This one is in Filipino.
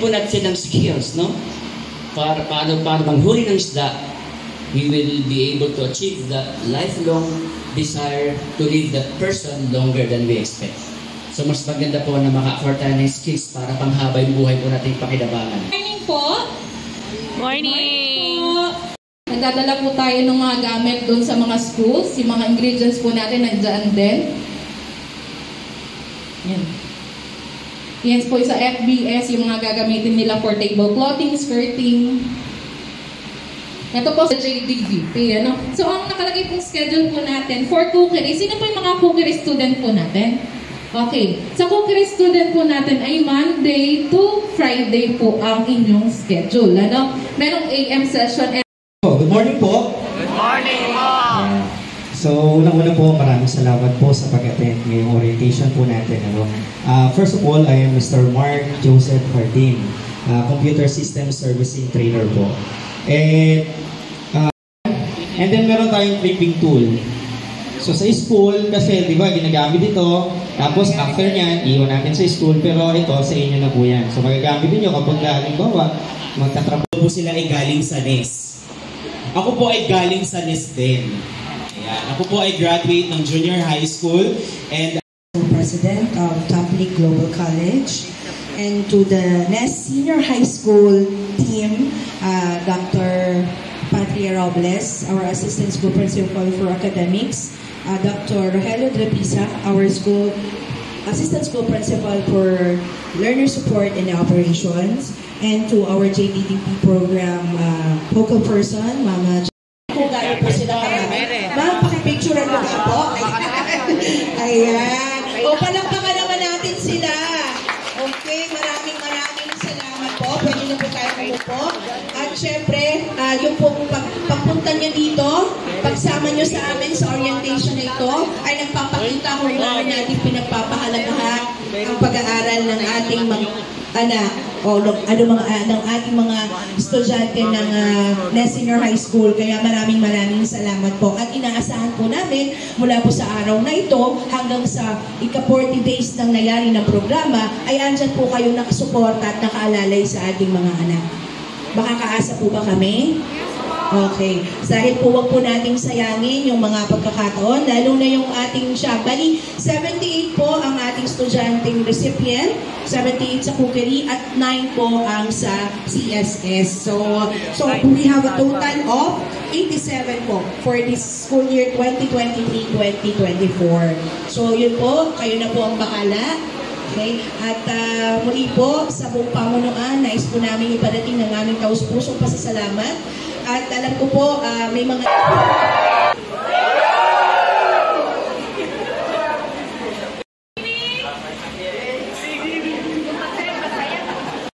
po natin ng skills, no? Para manghuli ng isda, we will be able to achieve the lifelong desire to live that person longer than we expect. So mas maganda po na maka-afford tayo ng skills para panghaba yung buhay po natin pakinabangan. Morning po! Morning! Nagdadala po tayo ng mga gamit doon sa mga schools. Yung mga ingredients po natin nandiyan din. Yan. Yan po sa FBS, yung mga gagamitin nila for tableclothing, skirting. Ito po sa JDVP. Ano? So, ang nakalagay pong schedule po natin for cookery. Sino po yung mga cookery student po natin? Okay. Sa cookery student po natin ay Monday to Friday po ang inyong schedule. Ano? Merong AM session. Good morning po. Good morning, Mom! So, unang-una po, maraming salamat po sa pag-attend ngayong orientation po natin. Ano? First of all, I am Mr. Mark Joseph Hardin, Computer System Servicing Trainer po. And then meron tayong clipping tool. So sa school, kasi di ba, ginagamit ito, tapos after nyan, iwan natin sa school, pero ito sa inyo na po yan. So magagamit niyo kapag halimbawa, magtatrabaho po sila ay galing sa NES. Ako po ay galing sa NES din. Ayan. Ako po ay graduate ng junior high school and President of Catholic Global College, and to the NES Senior High School team, Dr. Patria Robles, our Assistant School Principal for Academics, Dr. Rogelio Drepisa, our Assistant School Principal for Learner Support and Operations, and to our JDDP program focal person, Mama. Kung gano'n po sila karami. Ma'am, pakipicturean mo nga po. Ayan. O, palakpakan naman natin sila. Okay, maraming salamat po. Pwede na po tayo umupo. At syempre, yung po pagpunta nyo dito, pagsama nyo sa amin sa orientation na ito, ay nagpapakita kung ano natin pinagpapahalagahan ang pag-aaral ng ating mga anak o ng ating mga estudyante ng NES Senior High School. Kaya maraming salamat po. At inaasahan po namin mula po sa araw na ito hanggang sa ika-40 days ng nangyari ng programa ay andyan po kayo nakasuporta at nakaalalay sa ating mga anak. Makakaasa po ba kami? Okay. Dahil po wag po nating sayangin yung mga pagkakataon, lalo na yung ating siya. Bali, 78 po ang ating estudyanteng recipient, 78 sa cookery, at 9 po ang sa CSS. So we have a total of 87 po for this school year 2023-2024. So yun po, kayo na po ang bakala. Okay? At muli po, sa buong pamunuan, nais po namin ipadating ng aming taus-pusong pasasalamat. At alam ko po, may mga